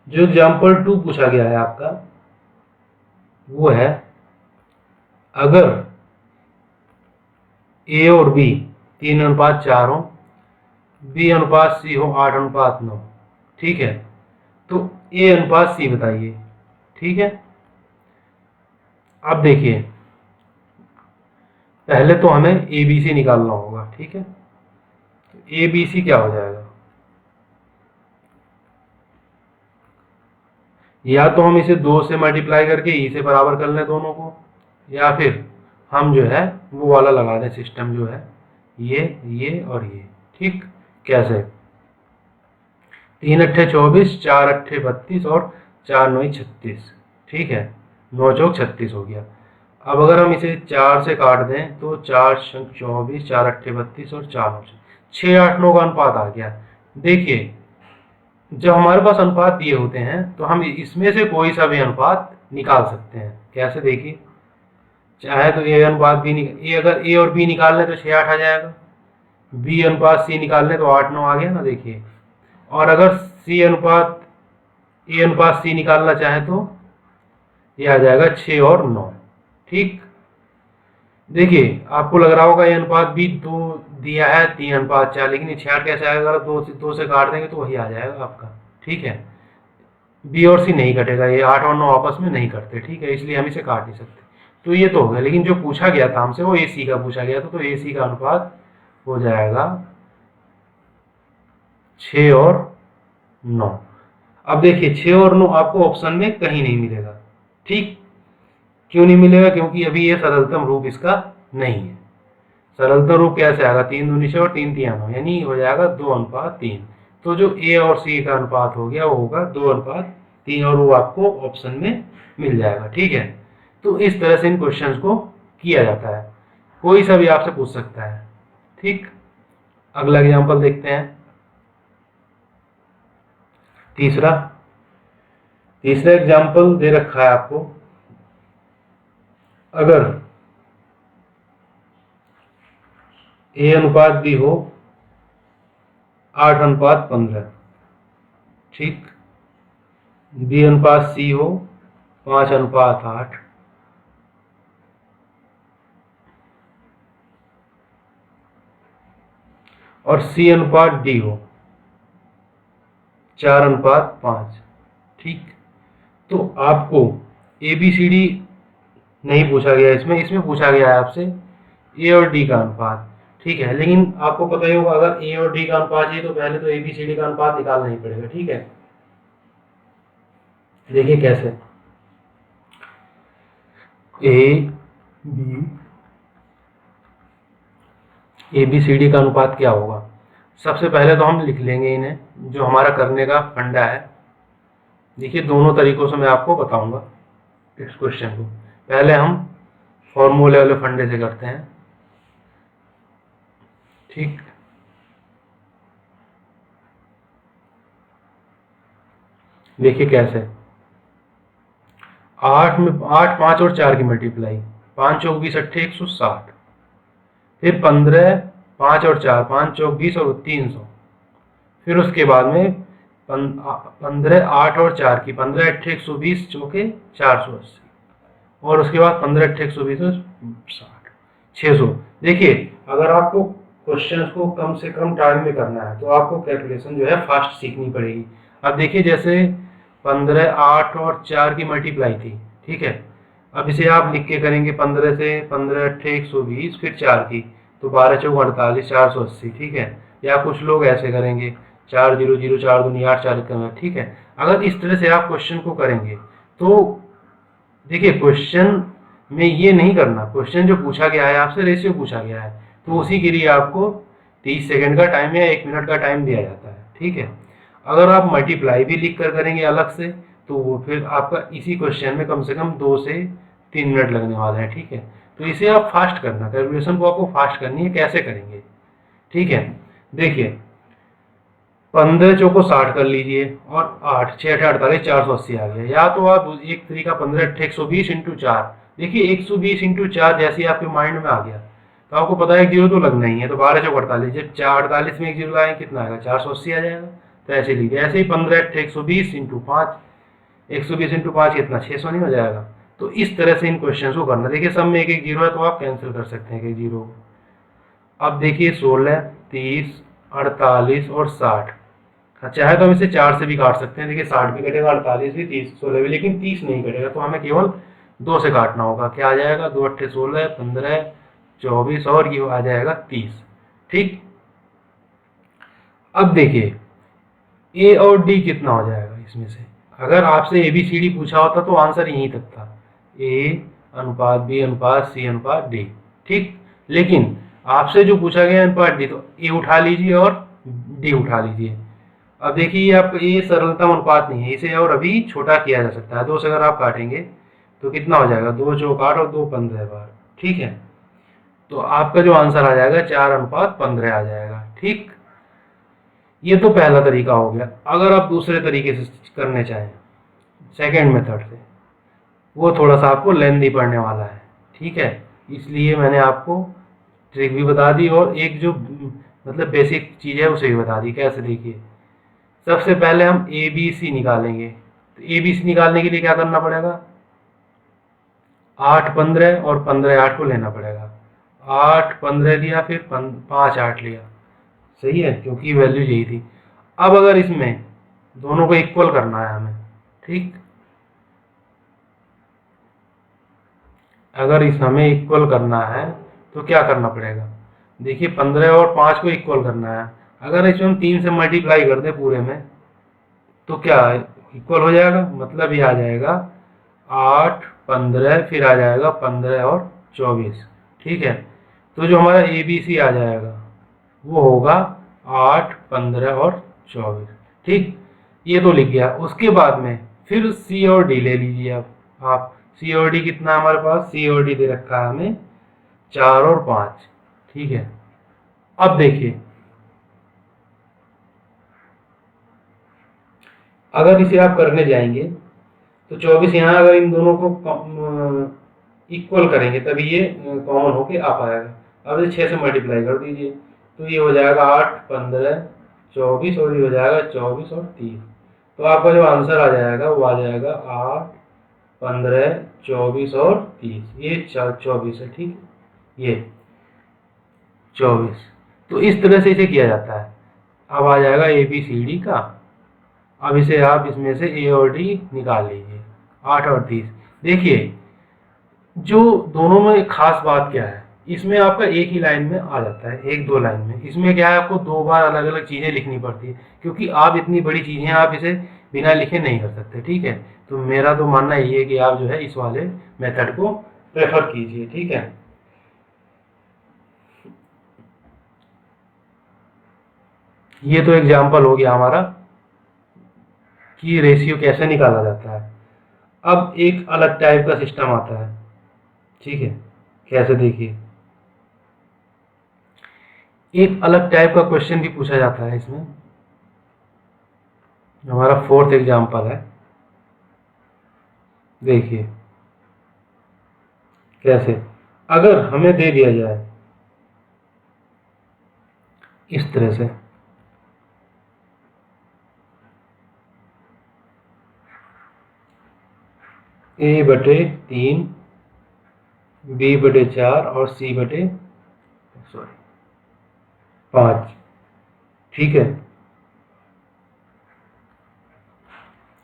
S1: जो एग्जाम्पल 2 पूछा गया है आपका वो है, अगर ए और बी 3:4 हो, बी अनुपात सी हो 8:9, ठीक है, तो ए अनुपात सी बताइए। ठीक है, अब देखिए पहले तो हमें ए बी सी निकालना होगा। ठीक है, तो ए बी सी क्या हो जाएगा, या तो हम इसे 2 से मल्टीप्लाई करके ई से बराबर कर लें दोनों को, या फिर हम जो है वो वाला लगा दें सिस्टम जो है ये और ये। ठीक, कैसे, 3 अट्ठे 24, 4 अट्ठे 32 और 4 9 36। ठीक है, 9 चौक 36 हो गया। अब अगर हम इसे 4 से काट दें तो 4 शंख 24, 4 अट्ठे 32 और 4 9 6 8 9 का अनुपात आ गया। देखिए जब हमारे पास अनुपात दिए होते हैं तो हम इसमें से कोई सा भी अनुपात निकाल सकते हैं। कैसे, देखिए चाहे तो ए अनुपात बी ए, अगर ए और बी निकाल लें तो 6 8 आ जाएगा, बी अनुपात सी निकाल लें तो 8 9 आ गया ना। देखिए, और अगर सी अनुपात ए अनुपात सी निकालना चाहे तो ये आ जाएगा 6 और 9। ठीक, देखिए आपको लग रहा होगा ये अनुपात भी 2 दिया है 3:4, लेकिन ये 6 कैसे आएगा, अगर 2 से काट देंगे तो वही आ जाएगा आपका। ठीक है, बी और सी नहीं कटेगा, ये 8 और 9 आपस में नहीं कटते। ठीक है, इसलिए हम इसे काट नहीं सकते। तो ये तो हो गया, लेकिन जो पूछा गया था हमसे वो ए सी का पूछा गया था, तो ए सी का अनुपात हो जाएगा 6 और 9। अब देखिए 6 और 9 आपको ऑप्शन में कहीं नहीं मिलेगा। ठीक, क्यों नहीं मिलेगा, क्योंकि अभी ये सरलतम रूप इसका नहीं है। सरलतम रूप कैसे आएगा, 3 दूनी 6 और 3 तिया 9, यानी हो जाएगा 2:3। तो जो ए और सी का अनुपात हो गया वो होगा 2:3, और वो आपको ऑप्शन में मिल जाएगा। ठीक है, तो इस तरह से इन क्वेश्चंस को किया जाता है, कोई सा भी आपसे पूछ सकता है। ठीक, अगला एग्जांपल देखते हैं। तीसरा एग्जांपल दे रखा है आपको, अगर ए अनुपात बी हो 8:15, ठीक, बी अनुपात सी हो 5:8, और सी अनुपात डी हो 4:5। ठीक, तो आपको ए बी सी डी नहीं पूछा गया, इसमें पूछा गया है आपसे ए और डी का अनुपात। ठीक है, लेकिन आपको पता ही होगा अगर ए और डी का अनुपात है तो पहले तो ए बी सी डी का अनुपात निकालना ही पड़ेगा। ठीक है, देखिए कैसे, ए बी सी डी का अनुपात क्या होगा। सबसे पहले तो हम लिख लेंगे इन्हें, जो हमारा करने का फंडा है। देखिए दोनों तरीकों से मैं आपको बताऊंगा इस क्वेश्चन को। पहले हम फॉर्मूले वाले फंडे से करते हैं। ठीक, देखिए कैसे, 8 में 8 5 और 4 की मल्टीप्लाई, 5 चौक 20 अट्ठे 160, फिर 15 5 और 4, 5 चौक 20 और 300, फिर उसके बाद में 15 8 और 4 की, 15 अट्ठे 120 चौके 480, और उसके बाद 15 अट्ठे 120 और 60 600। देखिए अगर आपको क्वेश्चन को कम से कम टाइम में करना है तो आपको कैलकुलेशन जो है फास्ट सीखनी पड़ेगी। अब देखिए जैसे 15 8 और 4 की मल्टीप्लाई थी, ठीक है, अब इसे आप लिख के करेंगे 15 से 15 अट्ठे 120 फिर 4 की, तो 12 चौक 48 480। ठीक है, या कुछ लोग ऐसे करेंगे 4 0 0 4 दूनी 8 4 कम है। ठीक है, अगर इस तरह से आप क्वेश्चन को करेंगे तो देखिए क्वेश्चन में ये नहीं करना, क्वेश्चन जो पूछा गया है आपसे रेशियो पूछा गया है, तो उसी के लिए आपको 30 सेकंड का टाइम या 1 मिनट का टाइम दिया जाता है। ठीक है, अगर आप मल्टीप्लाई भी लिख कर करेंगे अलग से तो वो फिर आपका इसी क्वेश्चन में कम से कम 2 से 3 मिनट लगने वाले हैं। ठीक है, तो इसे आप फास्ट करना, कैलकुलेशन को आपको फास्ट करनी है। कैसे करेंगे, ठीक है, देखिए 15 चौको 60 कर लीजिए और 8 6 8 48 480 आ गया। या तो आप एक तरीका 15 अट्ठे 120 इंटू 4, देखिए 120 इंटू 4 जैसे आपके माइंड में आ गया तो आपको पता है एक जीरो तो लगना ही है, तो 12 चौक 48, जब 48 में एक जीरो लाएंगे कितना आएगा 480 आ जाएगा। तो ऐसे लीजिए। ऐसे ही 15 120 इंटू 5, 120 इंटू 5 कितना 600 नहीं हो जाएगा। तो इस तरह से इन क्वेश्चन को करना। देखिए सब में एक एक जीरो है तो आप कैंसिल कर सकते हैं एक जीरो को। अब देखिए 16, 30, 48 और 60। चाहे तो हम इसे 4 से भी काट सकते हैं। देखिए 60 भी कटेगा, 48 भी, 30, 16 भी, लेकिन 30 नहीं कटेगा तो हमें केवल 2 से काटना होगा। क्या आ जाएगा, 2 अट्ठे 16, 15, 24 और ये आ जाएगा 30। ठीक। अब देखिए ए और डी कितना हो जाएगा इसमें से। अगर आपसे ए बी सी डी पूछा होता तो आंसर यहीं तक था, ए अनुपात बी अनुपात सी अनुपात डी। ठीक। लेकिन आपसे जो पूछा गया अनुपात डी, तो ए उठा लीजिए और डी उठा लीजिए। अब देखिए ये आपका ये सरलतम अनुपात नहीं है, इसे और अभी छोटा किया जा सकता है। 2 से अगर आप काटेंगे तो कितना हो जाएगा, 2 चौक 8 और 2 15 बार। ठीक है। तो आपका जो आंसर आ जाएगा 4:15 आ जाएगा। ठीक। ये तो पहला तरीका हो गया। अगर आप दूसरे तरीके से करने चाहें, सेकेंड मेथड से, वो थोड़ा सा आपको लेंदी पड़ने वाला है। ठीक है। इसलिए मैंने आपको ट्रिक भी बता दी और एक जो मतलब बेसिक चीज़ है उसे भी बता दी। कैसे, देखिए सबसे पहले हम ए बी सी निकालेंगे। तो ए बी सी निकालने के लिए क्या करना पड़ेगा, 8 15 और 15 8 को लेना पड़ेगा। 8 15 लिया, फिर 5 8 लिया। सही है, क्योंकि वैल्यू यही थी। अब अगर इसमें दोनों को इक्वल करना है हमें, ठीक, अगर इस हमें इक्वल करना है तो क्या करना पड़ेगा, देखिए 15 और 5 को इक्वल करना है। अगर इसमें हम 3 से मल्टीप्लाई कर दें पूरे में तो क्या इक्वल हो जाएगा, मतलब ये आ जाएगा 8 15, फिर आ जाएगा 15 और 24। ठीक है। तो जो हमारा ए बी सी आ जाएगा वो होगा 8 15 और 24। ठीक। ये तो लिख गया। उसके बाद में फिर सी और डी ले लीजिए। आप सी और डी कितना है हमारे पास, सी और डी दे रखा है हमें 4 और 5। ठीक है। अब देखिए अगर इसे आप करने जाएंगे तो 24 यहाँ अगर इन दोनों को इक्वल करेंगे तभी ये कॉमन होके आ पाएगा। अब इसे 6 से मल्टीप्लाई कर दीजिए तो ये हो जाएगा 8 15 24 और ये हो जाएगा 24 और 30। तो आपका जो आंसर आ जाएगा वो आ जाएगा 8 15 24 और 30। ये 24 है। ठीक। ये 24। तो इस तरह से इसे किया जाता है। अब आ जाएगा ए बी सी डी का। अब इसे आप इसमें से ए और डी निकाल लीजिए, 8 और 30। देखिए जो दोनों में खास बात क्या है, इसमें आपका एक ही लाइन में आ जाता है, एक दो लाइन में। इसमें क्या है, आपको 2 बार अलग अलग चीज़ें लिखनी पड़ती है, क्योंकि आप इतनी बड़ी चीज़ें आप इसे बिना लिखे नहीं कर सकते। ठीक है। तो मेरा तो मानना यही है कि आप जो है इस वाले मेथड को प्रेफर कीजिए। ठीक है। ये तो एग्जाम्पल हो गया हमारा कि रेशियो कैसे निकाला जाता है। अब एक अलग टाइप का सिस्टम आता है। ठीक है। कैसे, देखिए एक अलग टाइप का क्वेश्चन भी पूछा जाता है इसमें। हमारा फोर्थ एग्जाम्पल है। देखिए कैसे, अगर हमें दे दिया जाए इस तरह से, ए बटे 3, बी बटे 4 और सी बटे 5। ठीक है।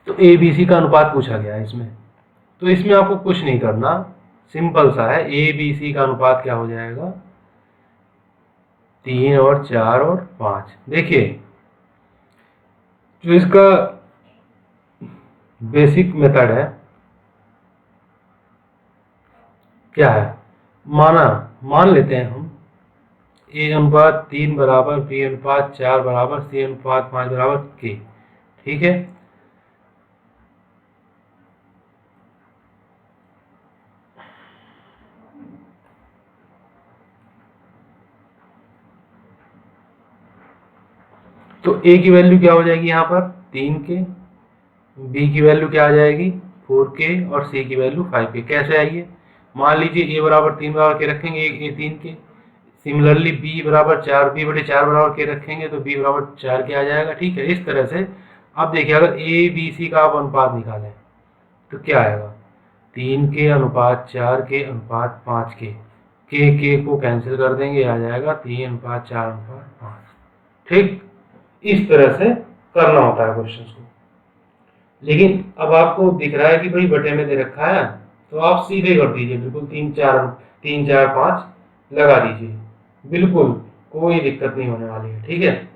S1: तो ए बी सी का अनुपात पूछा गया है इसमें। तो इसमें आपको कुछ नहीं करना, सिंपल सा है। ए बी सी का अनुपात क्या हो जाएगा, 3 और 4 और 5। देखिए जो इसका बेसिक मेथड है क्या है, मान लेते हैं हम ए अनुपात 3 बराबर बी अनुपात 4 बराबर सी अनुपात 5 बराबर के। ठीक है। तो ए की वैल्यू क्या हो जाएगी यहाँ पर 3 के, बी की वैल्यू क्या आ जाएगी 4 के और सी की वैल्यू 5 के। कैसे आइए, मान लीजिए ए बराबर 3 बराबर के रखेंगे ए 3 के, सिमिलरली b बराबर 4, b बटे 4 बराबर के रखेंगे तो b बराबर 4 के आ जाएगा। ठीक है, इस तरह से अब देखिए अगर a b c का आप अनुपात निकालें तो क्या आएगा, 3 के अनुपात 4 के अनुपात 5 के को कैंसिल कर देंगे, आ जाएगा 3 अनुपात 4 अनुपात 5। ठीक, इस तरह से करना होता है क्वेश्चन को। लेकिन अब आपको दिख रहा है कि भाई बटे में दे रखा है तो आप सीधे कर दीजिए, बिल्कुल 3 4 5 लगा दीजिए, बिल्कुल कोई दिक्कत नहीं होने वाली है। ठीक है,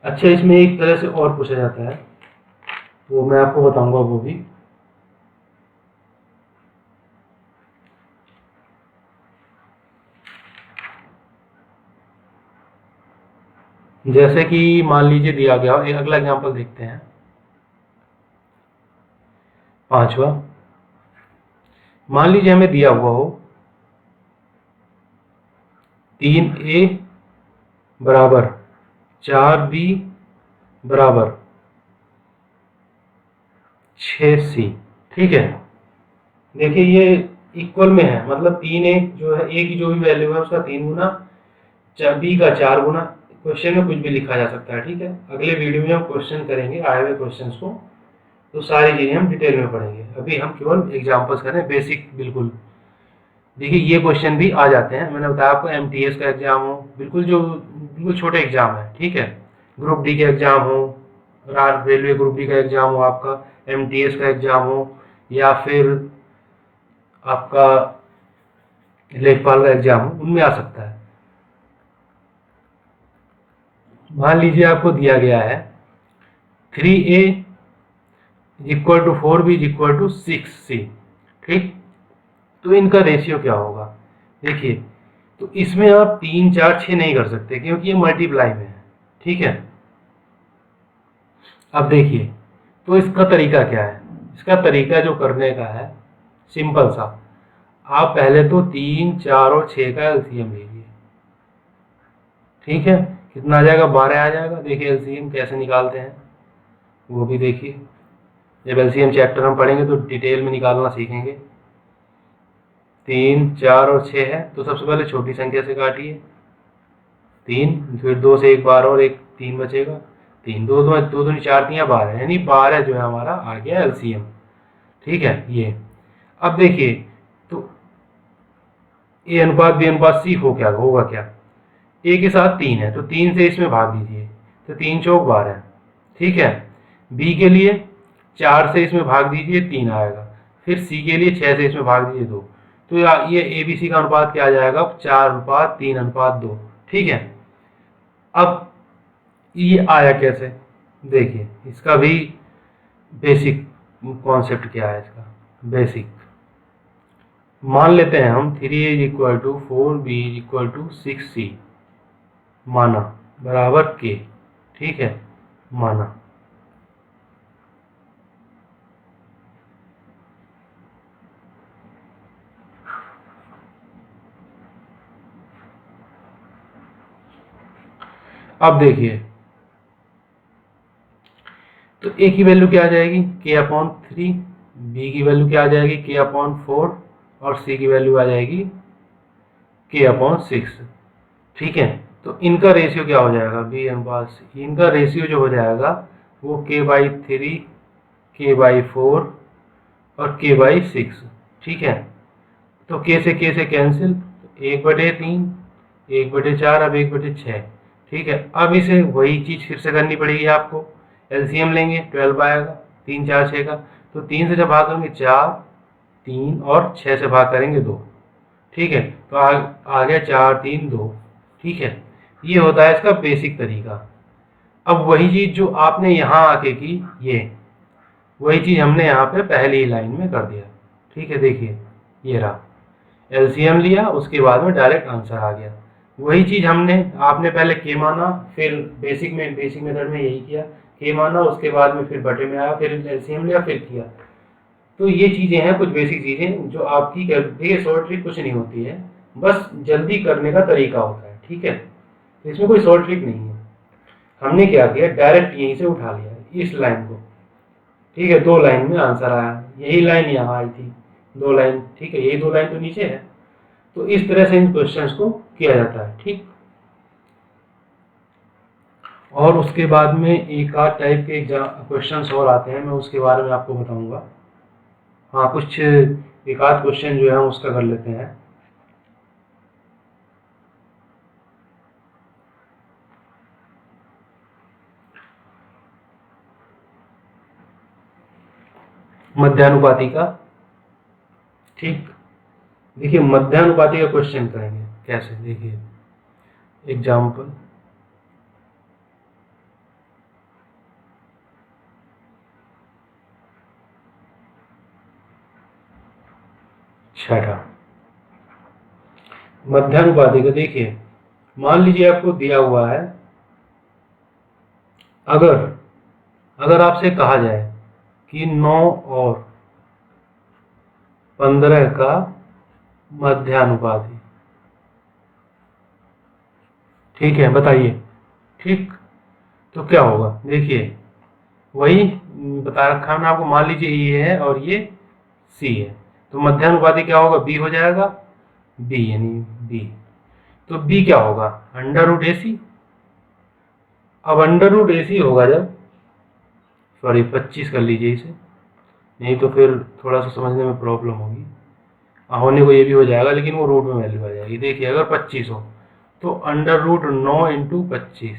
S1: अच्छा इसमें एक तरह से और पूछा जाता है वो मैं आपको बताऊंगा वो भी। जैसे कि मान लीजिए दिया गया, एक अगला एग्जांपल देखते हैं, 5वां। मान लीजिए हमें दिया हुआ हो 3a बराबर 4b बराबर 6c। ठीक है, देखिए ये इक्वल में है, मतलब 3a जो है, a की जो भी वैल्यू है उसका 3 गुना, b का 4 गुना। क्वेश्चन में कुछ भी लिखा जा सकता है। ठीक है, अगले वीडियो में हम क्वेश्चन करेंगे आए हुए क्वेश्चंस को, तो सारी चीजें हम डिटेल में पढ़ेंगे। अभी हम केवल एग्जांपल्स करें बेसिक। बिल्कुल देखिए ये क्वेश्चन भी आ जाते हैं, मैंने बताया आपको एमटीएस का एग्जाम हो, बिल्कुल छोटे एग्जाम है। ठीक है, ग्रुप डी का एग्जाम हो, रेलवे ग्रुप डी का एग्जाम हो, आपका एमटीएस का एग्जाम हो, या फिर आपका लेखपाल का एग्जाम हो, उनमें आ सकता है। मान लीजिए आपको दिया गया है 3a equal to 4b equal to 6c। ठीक, तो इनका रेशियो क्या होगा, देखिए तो इसमें आप 3 4 6 नहीं कर सकते क्योंकि ये मल्टीप्लाई में है। ठीक है, अब देखिए तो इसका तरीका क्या है, इसका तरीका जो करने का है सिंपल सा, आप पहले तो 3 4 और 6 का एलसीएम लीजिए। ठीक है, कितना आ जाएगा, 12 आ जाएगा। देखिए एलसीएम कैसे निकालते हैं वो भी देखिए, जब एलसीएम चैप्टर हम पढ़ेंगे तो डिटेल में निकालना सीखेंगे। 3 4 और 6 है तो सबसे पहले छोटी संख्या से काटिए, 3, फिर 2 से एक बार और एक 3 बचेगा, 3 2 2 2 2 4 3 12, यानी 12 जो है हमारा आ गया एलसीएम। ठीक है, ये अब देखिए तो ए अनुपात बी अनुपात सी होगा क्या, ए के साथ 3 है तो 3 से इसमें भाग दीजिए तो 3 चौक 12। ठीक है, बी के लिए 4 से इसमें भाग दीजिए 3 आएगा, फिर सी के लिए 6 से इसमें भाग दीजिए 2, तो ये ए बी सी का अनुपात क्या आ जाएगा, 4 अनुपात 3 अनुपात 2। ठीक है, अब ये आया कैसे, देखिए इसका भी बेसिक कॉन्सेप्ट क्या है इसका, बेसिक मान लेते हैं हम 3a equal to 4b equal to 6c माना बराबर के। ठीक है, माना अब देखिए तो a की वैल्यू क्या आ जाएगी, k/3, b की वैल्यू क्या आ जाएगी, k/4, और c की वैल्यू आ जाएगी k/6। ठीक है, तो इनका रेशियो क्या हो जाएगा, b अनुपात c, इनका रेशियो जो हो जाएगा वो k/3, k/4 और k/6। ठीक है, तो k से कैंसिल, 1/3, 1/4, अब 1/6। ठीक है, अब इसे वही चीज फिर से करनी पड़ेगी आपको, एलसीएम लेंगे 12 आएगा, 3 4 6 का, तो 3 से जब भाग करेंगे 4, 3 और 6 से भाग करेंगे 2। ठीक है, तो आ गया 4 3 2। ठीक है, ये होता है इसका बेसिक तरीका। अब वही चीज जो आपने यहाँ आके की, ये वही चीज हमने यहाँ पे पहली ही लाइन में कर दिया। ठीक है, देखिए ये रहा, एलसीएम लिया उसके बाद में डायरेक्ट आंसर आ गया। वही चीज आपने पहले के माना, फिर बेसिक मेथड में यही किया, के माना उसके बाद में फिर बटे में आया, फिर एलसीएम लिया, फिर किया। तो ये चीजें हैं कुछ बेसिक चीजें जो आपकी, देखिए शॉर्ट ट्रिक कुछ नहीं होती है, बस जल्दी करने का तरीका होता है। ठीक है, तो इसमें कोई शॉर्ट ट्रिक नहीं है, हमने क्या किया डायरेक्ट यहीं से उठा लिया इस लाइन को। ठीक है, 2 लाइन में आंसर आया, यही लाइन यहाँ आई थी, 2 लाइन। ठीक है, यही 2 लाइन तो नीचे है, तो इस तरह से इन क्वेश्चंस को किया जाता है, ठीक। और उसके बाद में एक आध टाइप के क्वेश्चंस और आते हैं, मैं उसके बारे में आपको बताऊंगा। हाँ, कुछ एक आध क्वेश्चन जो है हम उसका कर लेते हैं। मध्यानुपाती का, ठीक। देखिए मध्यानुपाती का क्वेश्चन करेंगे कैसे, देखिए एग्जाम्पल। छठा मध्यानुपाती का, देखिए मान लीजिए आपको दिया हुआ है, अगर आपसे कहा जाए कि 9 और 15 का मध्यानुपाती, ठीक है, बताइए, ठीक। तो क्या होगा, देखिए वही बता रखा है मैंने आपको, मान लीजिए ये है और ये सी है, तो मध्यानुपाती क्या होगा, बी हो जाएगा, बी यानी बी। तो बी क्या होगा, अंडर रूट ए सी। अब अंडर रूट ए सी होगा जब, सॉरी 25 कर लीजिए इसे, नहीं तो फिर थोड़ा सा समझने में प्रॉब्लम होगी। होने को ये भी हो जाएगा, लेकिन वो रूट में वैल्यू आ जाएगी। देखिए अगर 25 हो तो अंडर रूट 9 इंटू 25,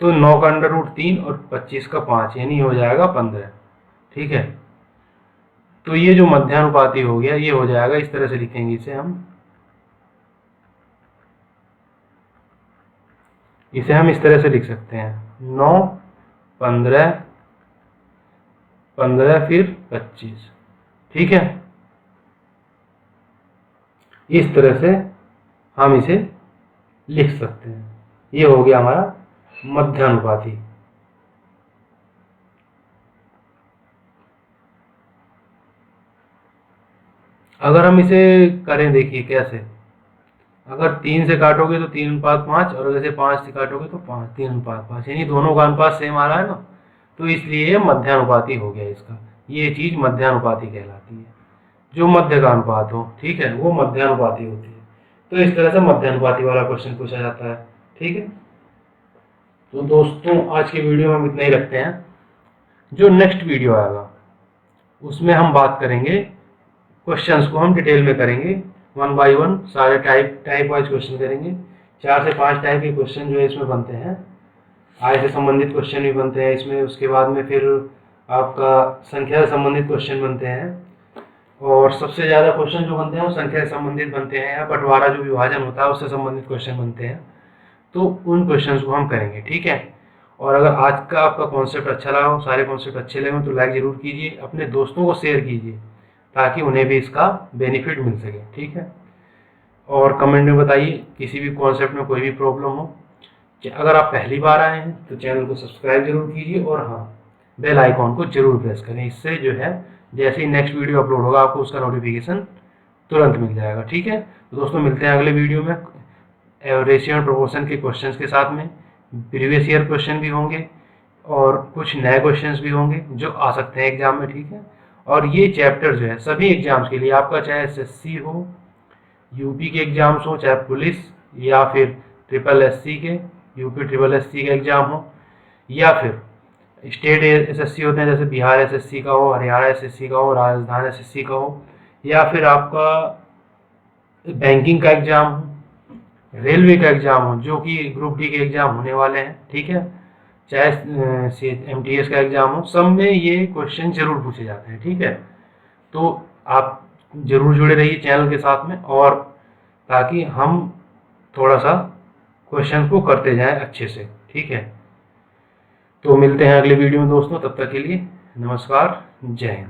S1: तो 9 का अंडर रूट 3 और 25 का 5, यानी हो जाएगा 15, ठीक है। तो ये जो मध्यानुपाती हो गया, ये हो जाएगा, इस तरह से लिखेंगे इसे हम इस तरह से लिख सकते हैं, 9 15 15 फिर 25, ठीक है। इस तरह से हम इसे लिख सकते हैं। ये हो गया हमारा मध्यानुपाती। अगर हम इसे करें, देखिए कैसे, अगर 3 से काटोगे तो 3:5, और अगर 5 से काटोगे तो 5, 3:5, यानी दोनों का अनुपात सेम आ रहा है ना, तो इसलिए ये मध्यानुपाती हो गया इसका। ये चीज मध्यानुपाती कहलाती है, जो मध्य का अनुपात हो, ठीक है, वो मध्यानुपाती होती है। तो इस तरह से मध्यानुपाती वाला क्वेश्चन पूछा जाता है, ठीक है। तो दोस्तों आज की वीडियो में हम इतना ही रखते हैं। जो नेक्स्ट वीडियो आएगा उसमें हम बात करेंगे, क्वेश्चंस को हम डिटेल में करेंगे, 1 बाय 1 सारे टाइप वाइज क्वेश्चन करेंगे। 4 से 5 टाइप के क्वेश्चन जो है इसमें बनते हैं, आय से संबंधित क्वेश्चन भी बनते हैं इसमें। उसके बाद में फिर आपका संख्या से संबंधित क्वेश्चन बनते हैं, और सबसे ज़्यादा क्वेश्चन जो बनते हैं वो संख्या से संबंधित बनते हैं, या बंटवारा जो विभाजन होता है उससे संबंधित क्वेश्चन बनते हैं। तो उन क्वेश्चंस को हम करेंगे, ठीक है। और अगर आज का आपका कॉन्सेप्ट अच्छा लगा हो, सारे कॉन्सेप्ट अच्छे लगे हो, तो लाइक ज़रूर कीजिए, अपने दोस्तों को शेयर कीजिए ताकि उन्हें भी इसका बेनिफिट मिल सके, ठीक है। और कमेंट में बताइए किसी भी कॉन्सेप्ट में कोई भी प्रॉब्लम हो। कि अगर आप पहली बार आए हैं तो चैनल को सब्सक्राइब जरूर कीजिए, और हाँ, बेल आइकॉन को जरूर प्रेस करें। इससे जो है जैसे ही नेक्स्ट वीडियो अपलोड होगा आपको उसका नोटिफिकेशन तुरंत मिल जाएगा, ठीक है। तो दोस्तों मिलते हैं अगले वीडियो में रेशियो एंड प्रोपोर्शन के क्वेश्चंस के साथ में। प्रीवियस ईयर क्वेश्चन भी होंगे और कुछ नए क्वेश्चंस भी होंगे जो आ सकते हैं एग्जाम में, ठीक है। और ये चैप्टर जो है सभी एग्जाम्स के लिए, आपका चाहे एसएससी हो, यूपी के एग्जाम्स हो, चाहे पुलिस, या फिर ट्रिपल एससी के, यूपी ट्रिपल एससी का एग्जाम हो, या फिर स्टेट एसएससी होते हैं जैसे बिहार एसएससी का हो, हरियाणा एसएससी का हो, राजस्थान एसएससी का हो, या फिर आपका बैंकिंग का एग्जाम हो, रेलवे का एग्जाम हो, जो कि ग्रुप डी के एग्जाम होने वाले हैं, ठीक है, चाहे एमटीएस का एग्जाम हो, सब में ये क्वेश्चन जरूर पूछे जाते हैं, ठीक है। तो आप जरूर जुड़े रहिए चैनल के साथ में, और ताकि हम थोड़ा सा क्वेश्चन को करते जाएं अच्छे से, ठीक है। तो मिलते हैं अगले वीडियो में दोस्तों, तब तक के लिए नमस्कार, जय हिंद।